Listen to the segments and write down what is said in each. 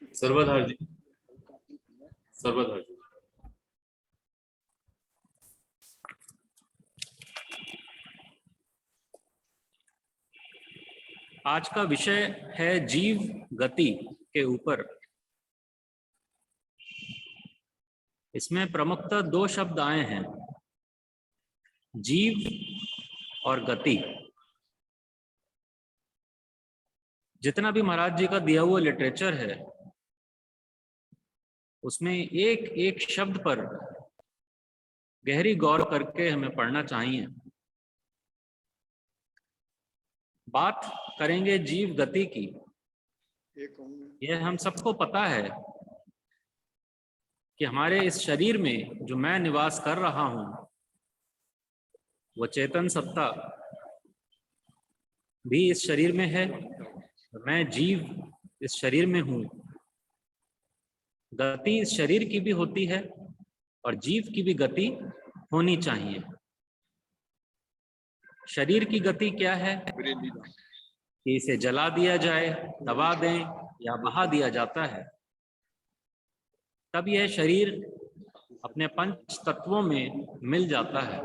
सर्वधार जी, सर्वधार जी। आज का विषय है जीव गति के ऊपर। इसमें प्रमुखतः दो शब्द आए हैं, जीव और गति। जितना भी महाराज जी का दिया हुआ लिटरेचर है उसमें एक एक शब्द पर गहरी गौर करके हमें पढ़ना चाहिए। बात करेंगे जीव गति की। यह हम सबको पता है कि हमारे इस शरीर में जो मैं निवास कर रहा हूं वो चेतन सत्ता भी इस शरीर में है। मैं जीव इस शरीर में हूं। गति इस शरीर की भी होती है और जीव की भी गति होनी चाहिए। शरीर की गति क्या है कि इसे जला दिया जाए, दबा दें या बहा दिया जाता है, तब यह शरीर अपने पंच तत्वों में मिल जाता है।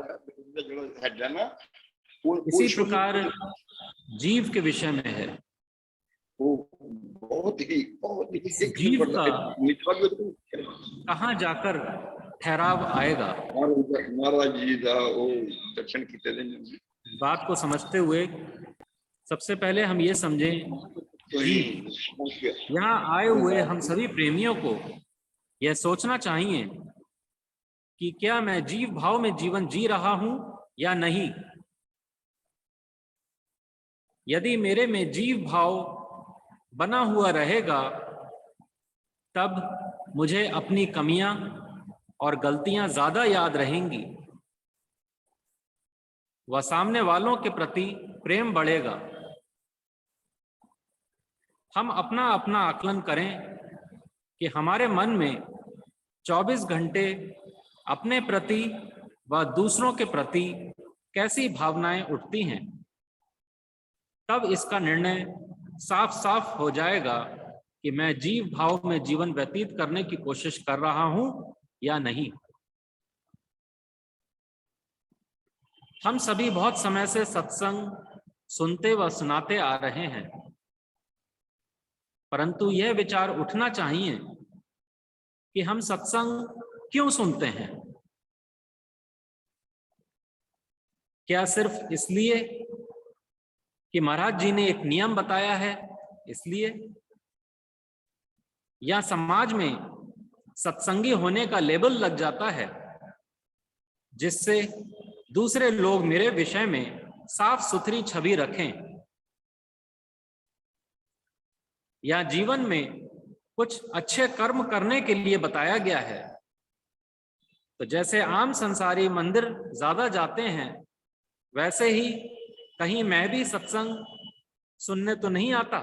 इसी प्रकार जीव के विषय में है। जीव का कहाँ जाकर ठहराव आएगा, बात को समझते हुए सबसे पहले हम ये समझें कि यहाँ आए हुए हम सभी प्रेमियों को यह सोचना चाहिए कि क्या मैं जीव भाव में जीवन जी रहा हूं या नहीं। यदि मेरे में जीव भाव बना हुआ रहेगा तब मुझे अपनी कमियां और गलतियां ज्यादा याद रहेंगी व सामने वालों के प्रति प्रेम बढ़ेगा। हम अपना अपना आकलन करें कि हमारे मन में 24 घंटे अपने प्रति व दूसरों के प्रति कैसी भावनाएं उठती हैं, तब इसका निर्णय साफ साफ हो जाएगा कि मैं जीव भाव में जीवन व्यतीत करने की कोशिश कर रहा हूं या नहीं। हम सभी बहुत समय से सत्संग सुनते व सुनाते आ रहे हैं, परंतु यह विचार उठना चाहिए कि हम सत्संग क्यों सुनते हैं। क्या सिर्फ इसलिए कि महाराज जी ने एक नियम बताया है इसलिए, या समाज में सत्संगी होने का लेबल लग जाता है जिससे दूसरे लोग मेरे विषय में साफ सुथरी छवि रखें, या जीवन में कुछ अच्छे कर्म करने के लिए बताया गया है। तो जैसे आम संसारी मंदिर ज्यादा जाते हैं वैसे ही कहीं मैं भी सत्संग सुनने तो नहीं आता,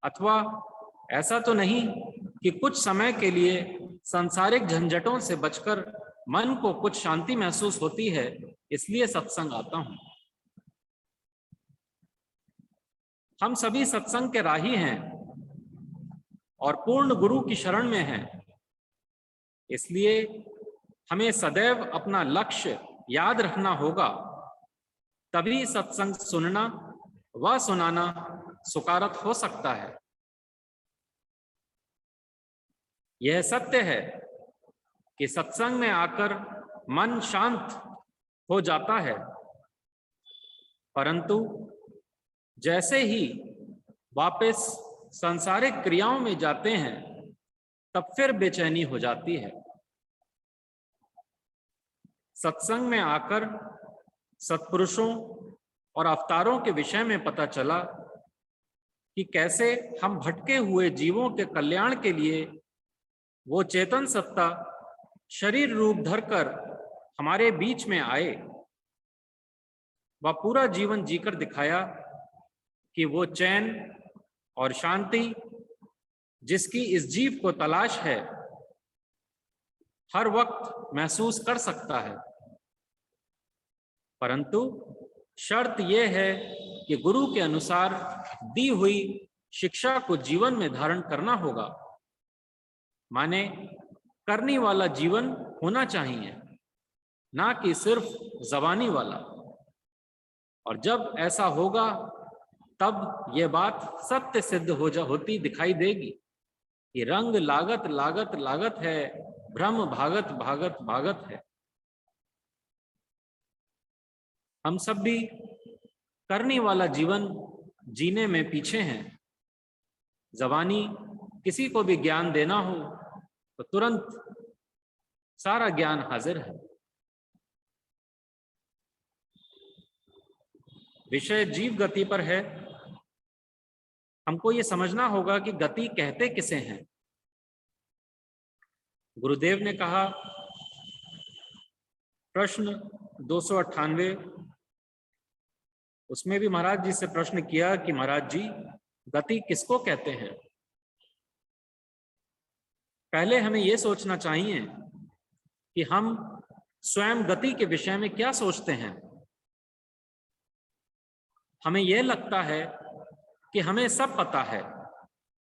अथवा ऐसा तो नहीं कि कुछ समय के लिए सांसारिक झंझटों से बचकर मन को कुछ शांति महसूस होती है इसलिए सत्संग आता हूं। हम सभी सत्संग के राही हैं और पूर्ण गुरु की शरण में हैं, इसलिए हमें सदैव अपना लक्ष्य याद रखना होगा, तभी सत्संग सुनना व सुनाना सुकारत हो सकता है। यह सत्य है कि सत्संग में आकर मन शांत हो जाता है, परंतु जैसे ही वापस सांसारिक क्रियाओं में जाते हैं तब फिर बेचैनी हो जाती है। सत्संग में आकर सत्पुरुषों और अवतारों के विषय में पता चला कि कैसे हम भटके हुए जीवों के कल्याण के लिए वो चेतन सत्ता शरीर रूप धरकर हमारे बीच में आए व पूरा जीवन जीकर दिखाया कि वो चैन और शांति जिसकी इस जीव को तलाश है हर वक्त महसूस कर सकता है, परंतु शर्त यह है कि गुरु के अनुसार दी हुई शिक्षा को जीवन में धारण करना होगा। माने करने वाला जीवन होना चाहिए, ना कि सिर्फ जबानी वाला। और जब ऐसा होगा तब यह बात सत्य सिद्ध होती दिखाई देगी कि रंग लागत लागत लागत है, भ्रम भागत भागत भागत है। हम सब भी करने वाला जीवन जीने में पीछे हैं। जबानी किसी को भी ज्ञान देना हो तो तुरंत सारा ज्ञान हाजिर है। विषय जीव गति पर है। हमको ये समझना होगा कि गति कहते किसे हैं। गुरुदेव ने कहा, प्रश्न 298, उसमें भी महाराज जी से प्रश्न किया कि महाराज जी गति किसको कहते हैं। पहले हमें यह सोचना चाहिए कि हम स्वयं गति के विषय में क्या सोचते हैं। हमें यह लगता है कि हमें सब पता है,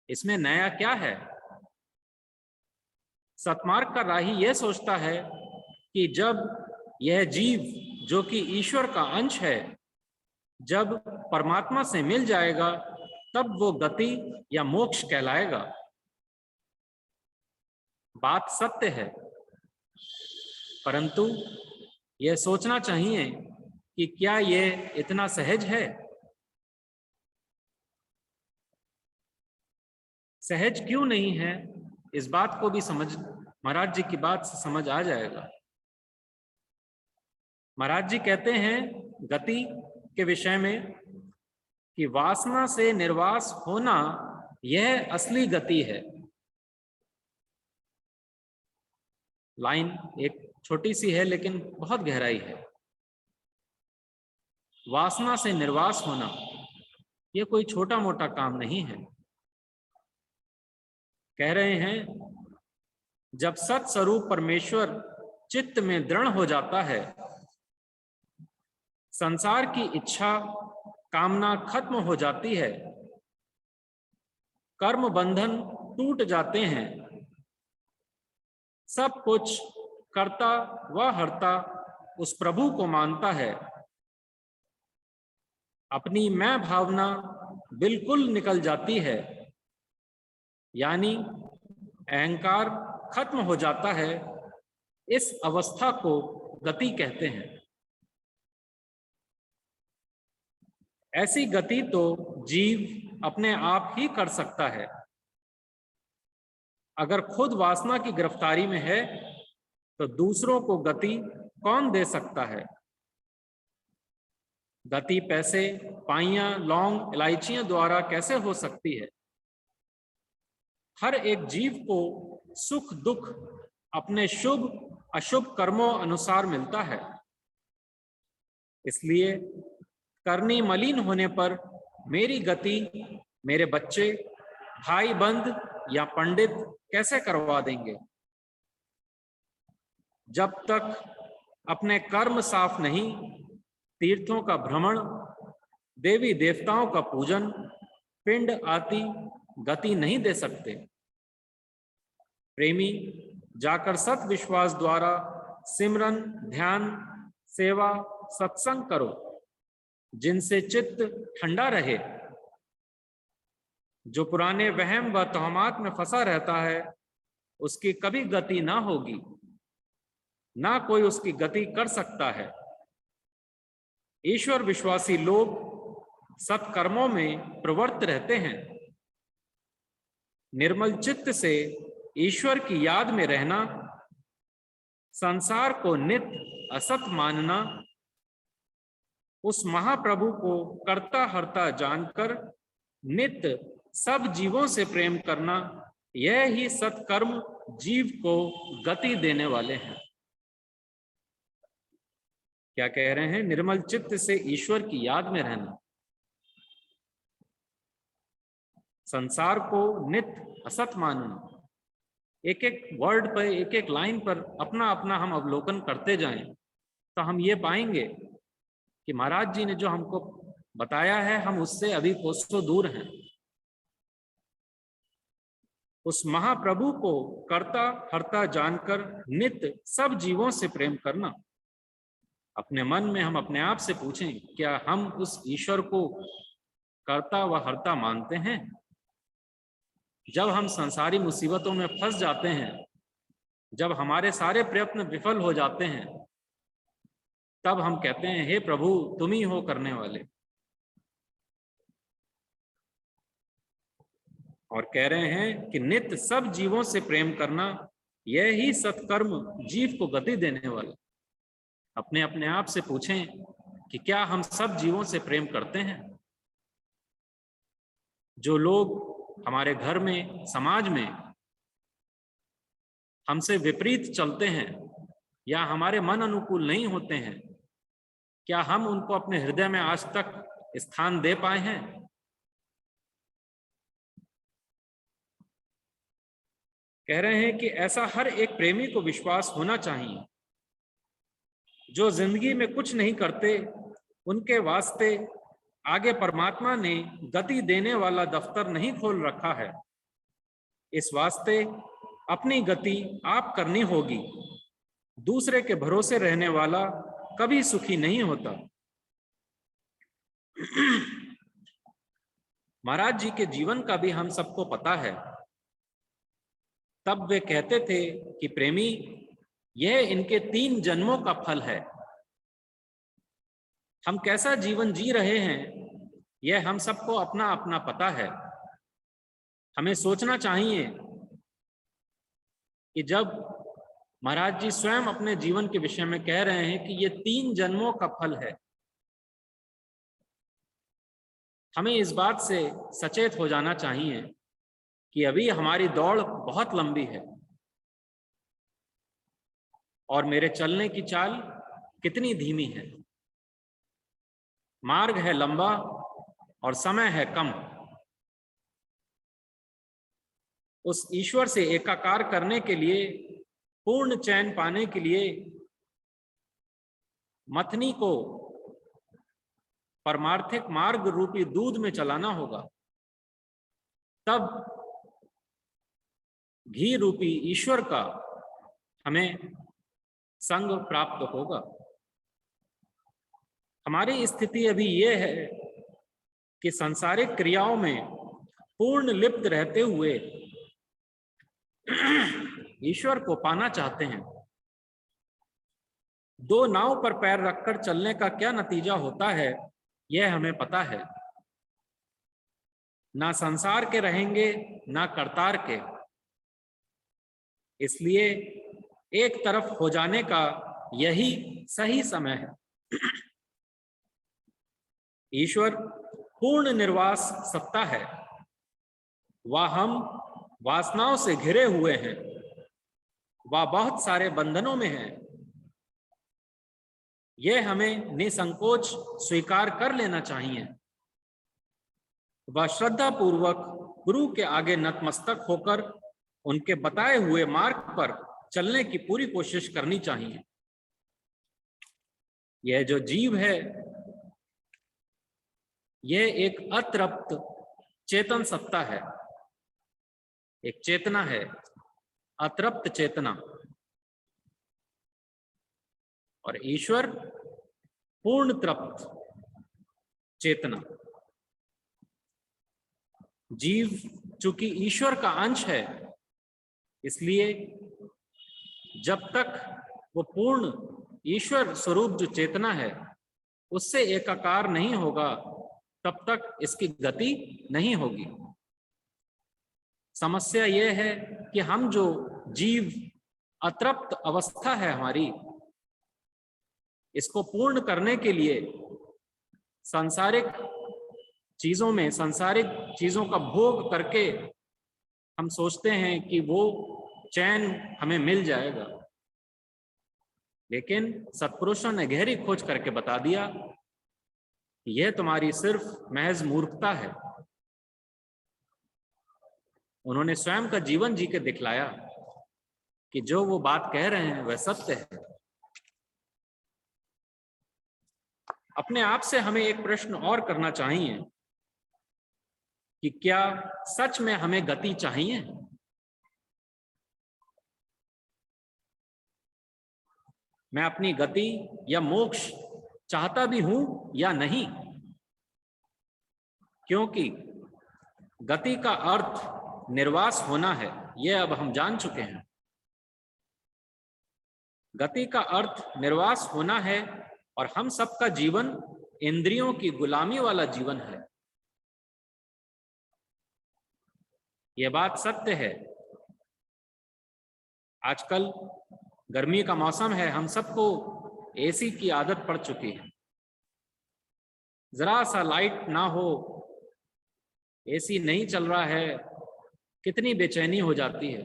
इसमें नया क्या है। सतमार्ग का राही यह सोचता है कि जब यह जीव जो कि ईश्वर का अंश है, जब परमात्मा से मिल जाएगा तब वो गति या मोक्ष कहलाएगा। बात सत्य है, परंतु यह सोचना चाहिए कि क्या यह इतना सहज है। सहज क्यों नहीं है, इस बात को भी महाराज जी की बात से समझ आ जाएगा। महाराज जी कहते हैं गति के विषय में कि वासना से निर्वास होना यह असली गति है। लाइन एक छोटी सी है लेकिन बहुत गहराई है। वासना से निर्वास होना यह कोई छोटा मोटा काम नहीं है। कह रहे हैं जब सत स्वरूप परमेश्वर चित्त में दृढ़ हो जाता है, संसार की इच्छा कामना खत्म हो जाती है, कर्म बंधन टूट जाते हैं, सब कुछ करता व हरता उस प्रभु को मानता है, अपनी मैं भावना बिल्कुल निकल जाती है, यानी अहंकार खत्म हो जाता है। इस अवस्था को गति कहते हैं। ऐसी गति तो जीव अपने आप ही कर सकता है। अगर खुद वासना की गिरफ्तारी में है तो दूसरों को गति कौन दे सकता है। गति पैसे, पाइयां, लौंग, इलायचियां द्वारा कैसे हो सकती है। हर एक जीव को सुख दुख अपने शुभ अशुभ कर्मों अनुसार मिलता है। इसलिए करनी मलिन होने पर मेरी गति मेरे बच्चे, भाई बंद या पंडित कैसे करवा देंगे। जब तक अपने कर्म साफ नहीं, तीर्थों का भ्रमण, देवी देवताओं का पूजन, पिंड आदि गति नहीं दे सकते। प्रेमी जाकर सत विश्वास द्वारा सिमरन, ध्यान, सेवा, सत्संग करो, जिनसे चित्त ठंडा रहे। जो पुराने वहम व तोहमात में फंसा रहता है उसकी कभी गति ना होगी, ना कोई उसकी गति कर सकता है। ईश्वर विश्वासी लोग सत्कर्मों में प्रवृत्त रहते हैं। निर्मल चित्त से ईश्वर की याद में रहना, संसार को नित्य असत मानना, उस महाप्रभु को कर्ता हर्ता जानकर नित्य सब जीवों से प्रेम करना, यह ही सत्कर्म जीव को गति देने वाले हैं। क्या कह रहे हैं? निर्मल चित्त से ईश्वर की याद में रहना, संसार को नित्य असत मानना। एक एक वर्ड पर, एक एक लाइन पर अपना अपना हम अवलोकन करते जाएं तो हम ये पाएंगे कि महाराज जी ने जो हमको बताया है हम उससे अभी कोसों दूर हैं। उस महाप्रभु को कर्ता हर्ता जानकर नित्य सब जीवों से प्रेम करना। अपने मन में हम अपने आप से पूछें, क्या हम उस ईश्वर को कर्ता व हर्ता मानते हैं? जब हम संसारी मुसीबतों में फंस जाते हैं, जब हमारे सारे प्रयत्न विफल हो जाते हैं, तब हम कहते हैं, हे प्रभु तुम ही हो करने वाले। और कह रहे हैं कि नित्य सब जीवों से प्रेम करना, यह ही सत्कर्म जीव को गति देने वाला। अपने अपने आप से पूछें कि क्या हम सब जीवों से प्रेम करते हैं? जो लोग हमारे घर में, समाज में हमसे विपरीत चलते हैं या हमारे मन अनुकूल नहीं होते हैं, क्या हम उनको अपने हृदय में आज तक स्थान दे पाए हैं? कह रहे हैं कि ऐसा हर एक प्रेमी को विश्वास होना चाहिए। जो जिंदगी में कुछ नहीं करते, उनके वास्ते आगे परमात्मा ने गति देने वाला दफ्तर नहीं खोल रखा है। इस वास्ते अपनी गति आप करनी होगी। दूसरे के भरोसे रहने वाला कभी सुखी नहीं होता। महाराज जी के जीवन का भी हम सबको पता है। तब वे कहते थे कि प्रेमी, यह इनके 3 जन्मों का फल है। हम कैसा जीवन जी रहे हैं, यह हम सबको अपना अपना पता है। हमें सोचना चाहिए कि जब महाराज जी स्वयं अपने जीवन के विषय में कह रहे हैं कि ये 3 जन्मों का फल है, हमें इस बात से सचेत हो जाना चाहिए कि अभी हमारी दौड़ बहुत लंबी है और मेरे चलने की चाल कितनी धीमी है। मार्ग है लंबा और समय है कम। उस ईश्वर से एकाकार करने के लिए, पूर्ण चैन पाने के लिए मथनी को परमार्थिक मार्ग रूपी दूध में चलाना होगा, तब घी रूपी ईश्वर का हमें संग प्राप्त होगा। हमारी स्थिति अभी यह है कि सांसारिक क्रियाओं में पूर्ण लिप्त रहते हुए ईश्वर को पाना चाहते हैं। 2 नाव पर पैर रखकर चलने का क्या नतीजा होता है, यह हमें पता है। ना संसार के रहेंगे, ना करतार के। इसलिए एक तरफ हो जाने का यही सही समय है। ईश्वर पूर्ण निर्वास सत्ता है। वह हम वासनाओं से घिरे हुए हैं, वह बहुत सारे बंधनों में है। यह हमें निसंकोच स्वीकार कर लेना चाहिए। वह श्रद्धा पूर्वक गुरु के आगे नतमस्तक होकर उनके बताए हुए मार्ग पर चलने की पूरी कोशिश करनी चाहिए। यह जो जीव है, यह एक अतृप्त चेतन सत्ता है, एक चेतना है, अतृप्त चेतना। और ईश्वर पूर्ण तृप्त चेतना। जीव चूंकि ईश्वर का अंश है, इसलिए जब तक वो पूर्ण ईश्वर स्वरूप जो चेतना है उससे एकाकार नहीं होगा, तब तक इसकी गति नहीं होगी। समस्या यह है कि हम जो जीव अतृप्त अवस्था है हमारी, इसको पूर्ण करने के लिए सांसारिक चीजों में, सांसारिक चीजों का भोग करके हम सोचते हैं कि वो चैन हमें मिल जाएगा। लेकिन सत्पुरुषों ने गहरी खोज करके बता दिया कि यह तुम्हारी सिर्फ महज मूर्खता है। उन्होंने स्वयं का जीवन जी के दिखलाया कि जो वो बात कह रहे हैं वह सत्य है। अपने आप से हमें एक प्रश्न और करना चाहिए कि क्या सच में हमें गति चाहिए? मैं अपनी गति या मोक्ष चाहता भी हूं या नहीं, क्योंकि गति का अर्थ निर्वास होना है, यह अब हम जान चुके हैं। गति का अर्थ निर्वास होना है और हम सबका जीवन इंद्रियों की गुलामी वाला जीवन है। यह बात सत्य है। आजकल गर्मी का मौसम है, हम सबको एसी की आदत पड़ चुकी है। जरा सा लाइट ना हो, एसी नहीं चल रहा है, कितनी बेचैनी हो जाती है।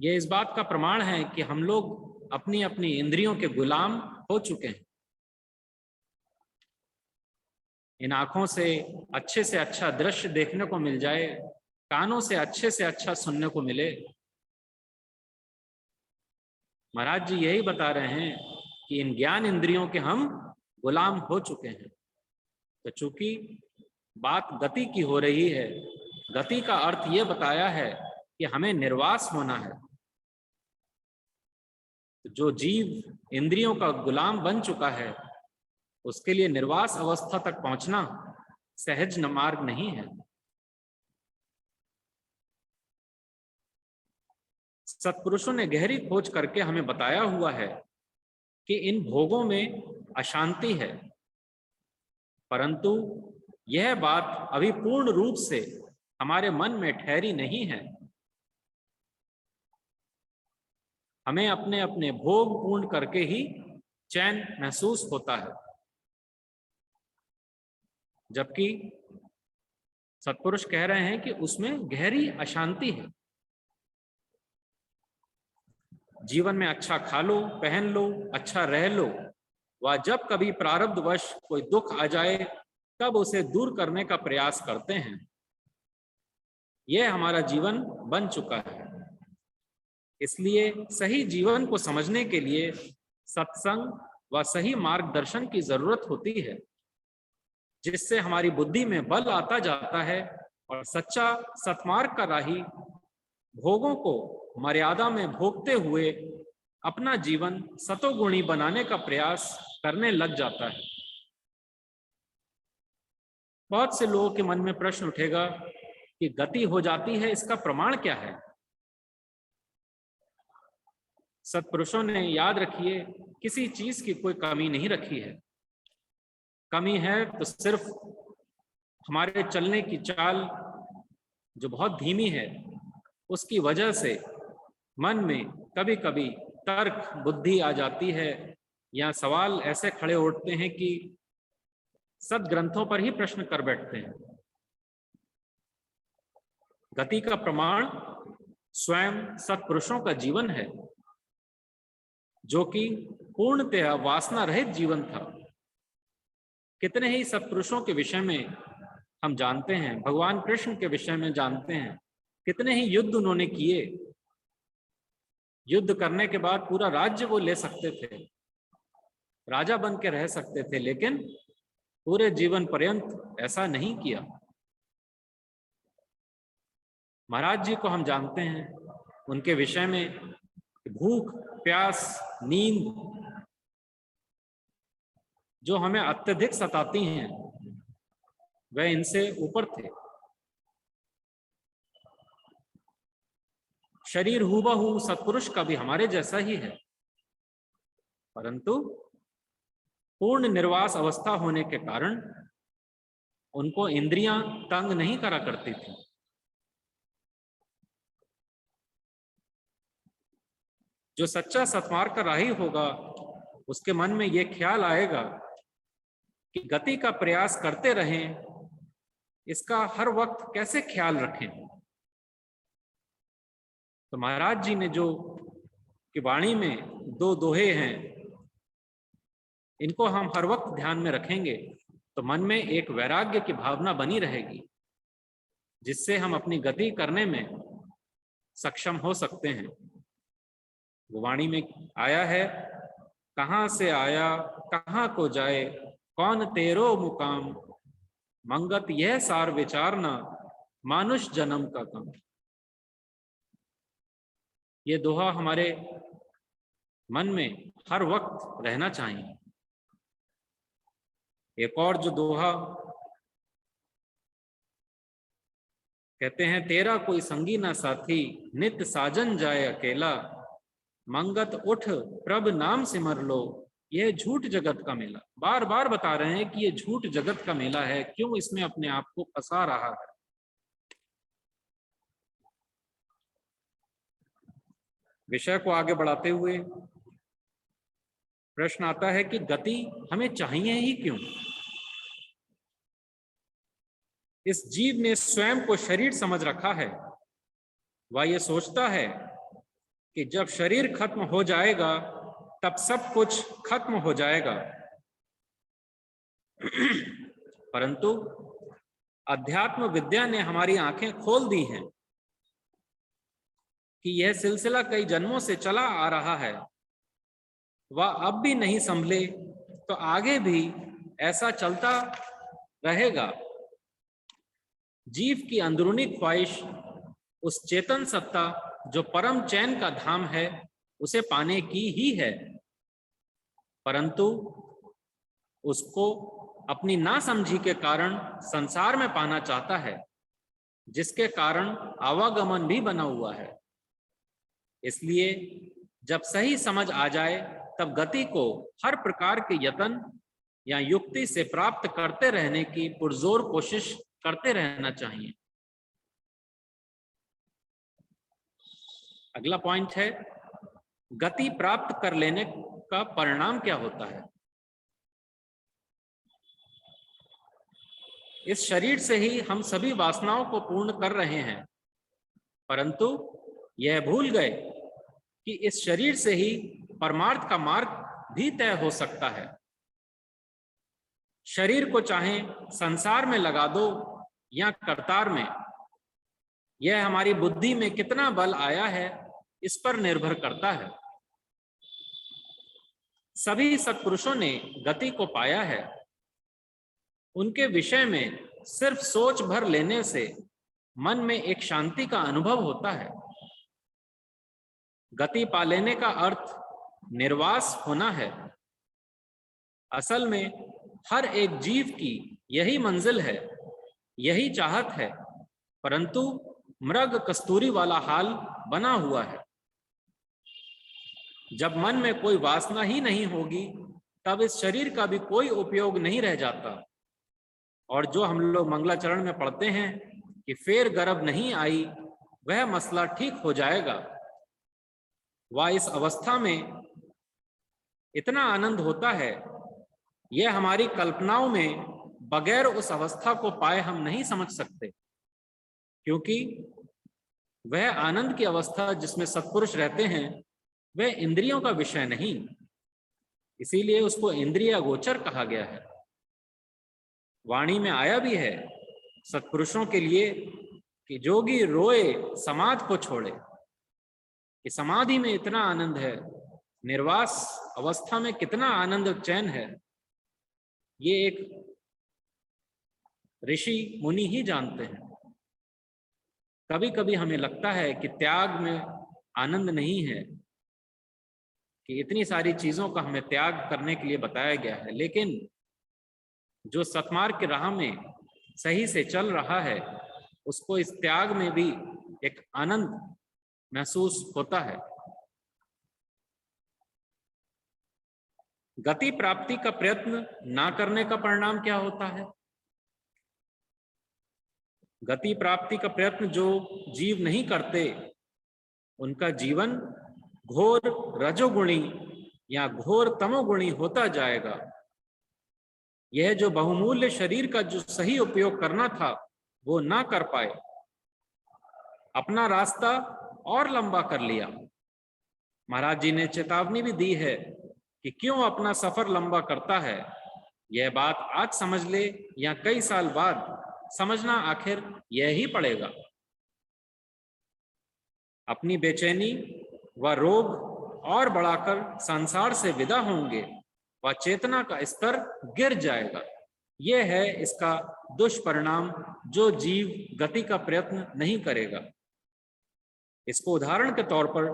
यह इस बात का प्रमाण है कि हम लोग अपनी अपनी इंद्रियों के गुलाम हो चुके हैं। इन आंखों से अच्छा दृश्य देखने को मिल जाए, कानों से अच्छा सुनने को मिले। महाराज जी यही बता रहे हैं कि इन ज्ञान इंद्रियों के हम गुलाम हो चुके हैं। तो चूंकि बात गति की हो रही है, गति का अर्थ यह बताया है कि हमें निर्वास होना है। तो जो जीव इंद्रियों का गुलाम बन चुका है, उसके लिए निर्वास अवस्था तक पहुंचना सहज मार्ग नहीं है। सत्पुरुषों ने गहरी खोज करके हमें बताया हुआ है कि इन भोगों में अशांति है, परंतु यह बात अभी पूर्ण रूप से हमारे मन में ठहरी नहीं है। हमें अपने अपने भोग पूर्ण करके ही चैन महसूस होता है, जबकि सत्पुरुष कह रहे हैं कि उसमें गहरी अशांति है। जीवन में अच्छा खा लो, पहन लो, अच्छा रह लो, व जब कभी प्रारब्धवश कोई दुख आ जाए तब उसे दूर करने का प्रयास करते हैं। यह हमारा जीवन बन चुका है। इसलिए सही जीवन को समझने के लिए सत्संग व सही मार्गदर्शन की जरूरत होती है, जिससे हमारी बुद्धि में बल आता जाता है और सच्चा सत्मार्ग का राही भोगों को मर्यादा में भोगते हुए अपना जीवन सतोगुणी बनाने का प्रयास करने लग जाता है। बहुत से लोगों के मन में प्रश्न उठेगा कि गति हो जाती है, इसका प्रमाण क्या है? सत्पुरुषों ने, याद रखिए, किसी चीज की कोई कमी नहीं रखी है। कमी है तो सिर्फ हमारे चलने की चाल जो बहुत धीमी है, उसकी वजह से मन में कभी कभी तर्क बुद्धि आ जाती है, या सवाल ऐसे खड़े उठते हैं कि सदग्रंथों पर ही प्रश्न कर बैठते हैं। गति का प्रमाण स्वयं सत्पुरुषों का जीवन है, जो कि पूर्णतः वासना रहित जीवन था। कितने ही सत्पुरुषों के विषय में हम जानते हैं, भगवान कृष्ण के विषय में जानते हैं, कितने ही युद्ध उन्होंने किए। युद्ध करने के बाद पूरा राज्य वो ले सकते थे, राजा बन के रह सकते थे, लेकिन पूरे जीवन पर्यंत ऐसा नहीं किया। महाराज जी को हम जानते हैं, उनके विषय में भूख, प्यास, नींद जो हमें अत्यधिक सताती हैं, वह इनसे ऊपर थे। शरीर हूबहू सत्पुरुष का भी हमारे जैसा ही है, परंतु पूर्ण निर्वास अवस्था होने के कारण उनको इंद्रियां तंग नहीं करा करती थी। जो सच्चा सत्मार्ग का राही होगा, उसके मन में यह ख्याल आएगा कि गति का प्रयास करते रहें, इसका हर वक्त कैसे ख्याल रखें। तो महाराज जी ने जो कि वाणी में दो दोहे हैं, इनको हम हर वक्त ध्यान में रखेंगे तो मन में एक वैराग्य की भावना बनी रहेगी, जिससे हम अपनी गति करने में सक्षम हो सकते हैं। वो वाणी में आया है, कहाँ से आया कहाँ को जाए, कौन तेरो मुकाम, मंगत यह सार विचारना, मानुष जन्म का कम। ये दोहा हमारे मन में हर वक्त रहना चाहिए। एक और जो दोहा कहते हैं, तेरा कोई संगी ना साथी, नित साजन जाए अकेला, मंगत उठ प्रभ नाम सिमर लो, यह झूठ जगत का मेला। बार बार बता रहे हैं कि यह झूठ जगत का मेला है, क्यों इसमें अपने आप को फंसा रहा है। विषय को आगे बढ़ाते हुए प्रश्न आता है कि गति हमें चाहिए ही क्यों? इस जीव ने स्वयं को शरीर समझ रखा है। वह यह सोचता है कि जब शरीर खत्म हो जाएगा तब सब कुछ खत्म हो जाएगा। परंतु अध्यात्म विद्या ने हमारी आंखें खोल दी हैं कि यह सिलसिला कई जन्मों से चला आ रहा है। वह अब भी नहीं संभले तो आगे भी ऐसा चलता रहेगा। जीव की अंदरूनी ख्वाहिश उस चेतन सत्ता जो परम चैन का धाम है उसे पाने की ही है, परंतु उसको अपनी नासमझी के कारण संसार में पाना चाहता है, जिसके कारण आवागमन भी बना हुआ है। इसलिए जब सही समझ आ जाए तब गति को हर प्रकार के यत्न या युक्ति से प्राप्त करते रहने की पुरजोर कोशिश करते रहना चाहिए। अगला पॉइंट है, गति प्राप्त कर लेने का परिणाम क्या होता है। इस शरीर से ही हम सभी वासनाओं को पूर्ण कर रहे हैं, परंतु यह भूल गए कि इस शरीर से ही परमार्थ का मार्ग भी तय हो सकता है। शरीर को चाहे संसार में लगा दो या करतार में, यह हमारी बुद्धि में कितना बल आया है इस पर निर्भर करता है। सभी सत्पुरुषों ने गति को पाया है। उनके विषय में सिर्फ सोच भर लेने से मन में एक शांति का अनुभव होता है। गति पा लेने का अर्थ निर्वास होना है। असल में हर एक जीव की यही मंजिल है, यही चाहत है, परंतु मृग कस्तूरी वाला हाल बना हुआ है। जब मन में कोई वासना ही नहीं होगी तब इस शरीर का भी कोई उपयोग नहीं रह जाता। और जो हम लोग मंगलाचरण में पढ़ते हैं कि फेर गर्भ नहीं आई, वह मसला ठीक हो जाएगा। वह इस अवस्था में इतना आनंद होता है, यह हमारी कल्पनाओं में बगैर उस अवस्था को पाए हम नहीं समझ सकते, क्योंकि वह आनंद की अवस्था जिसमें सत्पुरुष रहते हैं वह इंद्रियों का विषय नहीं, इसीलिए उसको इंद्रिय गोचर कहा गया है। वाणी में आया भी है सत्पुरुषों के लिए कि जोगी रोए समाधि को छोड़े, कि समाधि में इतना आनंद है, निर्वास अवस्था में कितना आनंद और चैन है, ये एक ऋषि मुनि ही जानते हैं। कभी कभी हमें लगता है कि त्याग में आनंद नहीं है, कि इतनी सारी चीजों का हमें त्याग करने के लिए बताया गया है, लेकिन जो सतमार्ग की राह में सही से चल रहा है उसको इस त्याग में भी एक आनंद महसूस होता है। गति प्राप्ति का प्रयत्न ना करने का परिणाम क्या होता है। गति प्राप्ति का प्रयत्न जो जीव नहीं करते उनका जीवन घोर रजोगुणी या घोर तमोगुणी होता जाएगा। यह जो बहुमूल्य शरीर का जो सही उपयोग करना था वो ना कर पाए, अपना रास्ता और लंबा कर लिया। महाराज जी ने चेतावनी भी दी है कि क्यों अपना सफर लंबा करता है। यह बात आज समझ ले या कई साल बाद समझना आखिर यह ही पड़ेगा। अपनी बेचैनी व रोग और बढ़ाकर संसार से विदा होंगे व चेतना का स्तर गिर जाएगा। यह है इसका दुष्परिणाम जो जीव गति का प्रयत्न नहीं करेगा। इसको उदाहरण के तौर पर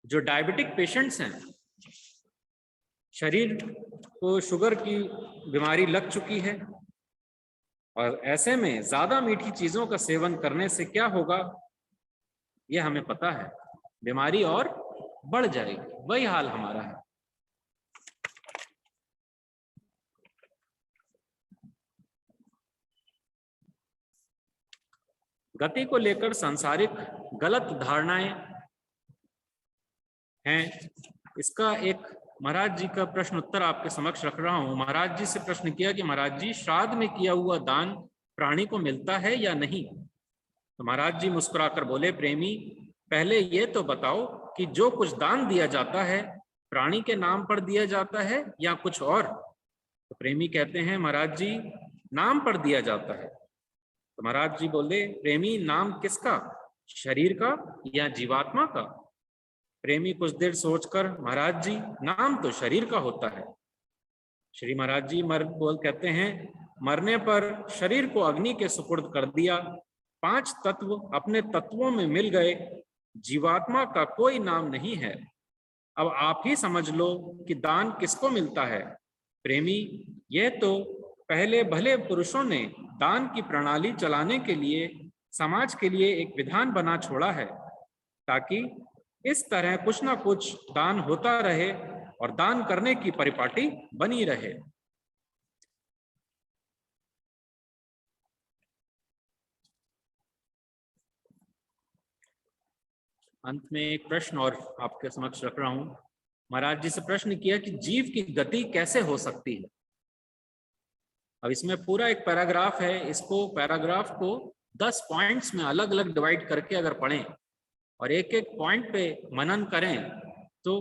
जो डायबिटिक पेशेंट्स हैं, शरीर को शुगर की बीमारी लग चुकी है और ऐसे में ज्यादा मीठी चीजों का सेवन करने से क्या होगा ये हमें पता है, बीमारी और बढ़ जाएगी। वही हाल हमारा है। गति को लेकर सांसारिक गलत धारणाएं हैं। इसका एक महाराज जी का प्रश्न उत्तर आपके समक्ष रख रहा हूं। महाराज जी से प्रश्न किया कि महाराज जी, श्राद्ध में किया हुआ दान प्राणी को मिलता है या नहीं? तो महाराज जी मुस्कुराकर बोले, प्रेमी पहले ये तो बताओ कि जो कुछ दान दिया जाता है प्राणी के नाम पर दिया जाता है या कुछ और? तो प्रेमी कहते हैं, महाराज जी नाम पर दिया जाता है। तो महाराज जी बोले, प्रेमी नाम किसका, शरीर का या जीवात्मा का? प्रेमी कुछ देर सोचकर, महाराज जी नाम तो शरीर का होता है। श्री महाराज जी कहते हैं, मरने पर शरीर को अग्नि के सुपुर्द कर दिया, 5 तत्व अपने तत्वों में मिल गए, जीवात्मा का कोई नाम नहीं है। अब आप ही समझ लो कि दान किसको मिलता है। प्रेमी, यह तो पहले भले पुरुषों ने दान की प्रणाली चलाने के लिए समाज के लिए एक विधान बना छोड़ा है, ताकि इस तरह कुछ ना कुछ दान होता रहे और दान करने की परिपाटी बनी रहे। अंत में एक प्रश्न और आपके समक्ष रख रहा हूं। महाराज जी से प्रश्न किया कि जीव की गति कैसे हो सकती है। अब इसमें पूरा एक पैराग्राफ है। इसको पैराग्राफ को 10 पॉइंट्स में अलग अलग डिवाइड करके अगर पढ़ें और एक एक पॉइंट पे मनन करें तो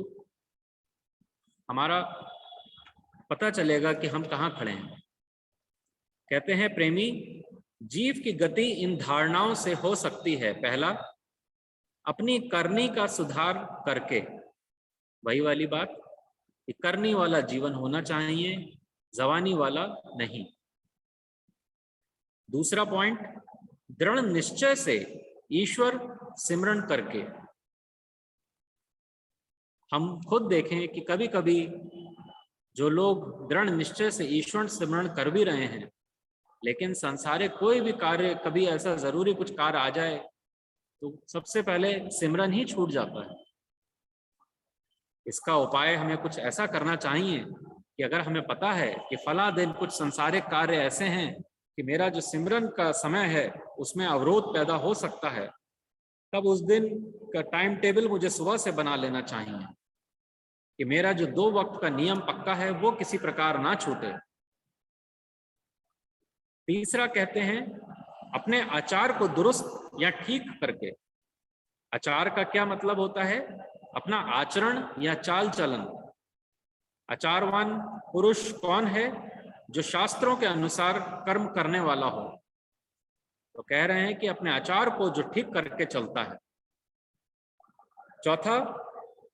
हमारा पता चलेगा कि हम कहाँ खड़े हैं। कहते हैं, प्रेमी जीव की गति इन धारणाओं से हो सकती है। पहला, अपनी करनी का सुधार करके। वही वाली बात कि करनी वाला जीवन होना चाहिए, जवानी वाला नहीं। दूसरा पॉइंट, दृढ़ निश्चय से ईश्वर सिमरन करके। हम खुद देखें कि कभी कभी जो लोग दृढ़ निश्चय से ईश्वर सिमरन कर भी रहे हैं, लेकिन संसारिक कोई भी कार्य, कभी ऐसा जरूरी कुछ कार्य आ जाए तो सबसे पहले सिमरन ही छूट जाता है। इसका उपाय हमें कुछ ऐसा करना चाहिए कि अगर हमें पता है कि फला दिन कुछ संसारिक कार्य ऐसे हैं कि मेरा जो सिमरन का समय है उसमें अवरोध पैदा हो सकता है, तब उस दिन का टाइम टेबल मुझे सुबह से बना लेना चाहिए कि मेरा जो 2 वक्त का नियम पक्का है वो किसी प्रकार ना छूटे। तीसरा कहते हैं, अपने आचार को दुरुस्त या ठीक करके। आचार का क्या मतलब होता है? अपना आचरण या चाल चलन। आचारवान पुरुष कौन है? जो शास्त्रों के अनुसार कर्म करने वाला हो। तो कह रहे हैं कि अपने आचार को जो ठीक करके चलता है। चौथा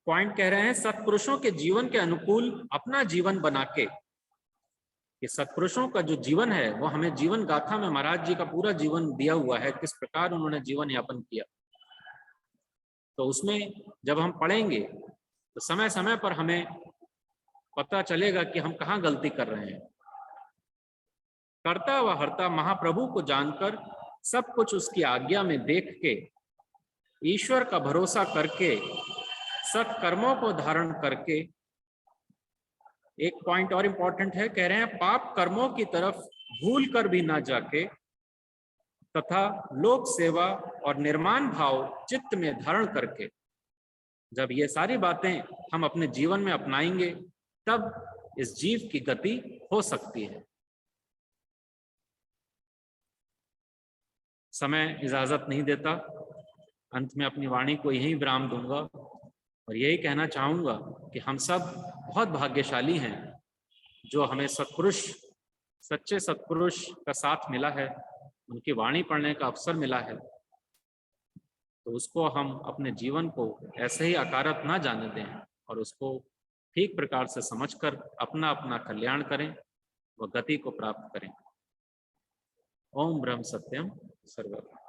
पॉइंट कह रहे हैं, सत्पुरुषों के जीवन के अनुकूल अपना जीवन बना के। कि सत्पुरुषों का जो जीवन है वो हमें जीवन गाथा में महाराज जी का पूरा जीवन दिया हुआ है, किस प्रकार उन्होंने जीवन यापन किया। तो उसमें जब हम पढ़ेंगे तो समय समय पर हमें पता चलेगा कि हम कहाँ गलती कर रहे हैं। कर्ता व हर्ता महाप्रभु को जानकर, सब कुछ उसकी आज्ञा में देख के, ईश्वर का भरोसा करके, सत्कर्मों को धारण करके। एक पॉइंट और इंपॉर्टेंट है, कह रहे हैं पाप कर्मों की तरफ भूल कर भी ना जाके, तथा लोक सेवा और निर्माण भाव चित्त में धारण करके। जब ये सारी बातें हम अपने जीवन में अपनाएंगे तब इस जीव की गति हो सकती है। समय इजाजत नहीं देता, अंत में अपनी वाणी को यही विराम दूंगा और यही कहना चाहूंगा कि हम सब बहुत भाग्यशाली हैं जो हमें सत्पुरुष, सच्चे सत्पुरुष का साथ मिला है, उनकी वाणी पढ़ने का अवसर मिला है। तो उसको हम अपने जीवन को ऐसे ही अकारत ना जाने दें और उसको ठीक प्रकार से समझकर अपना अपना कल्याण करें व गति को प्राप्त करें। ओम ब्रह्म सत्यम सर्वदा।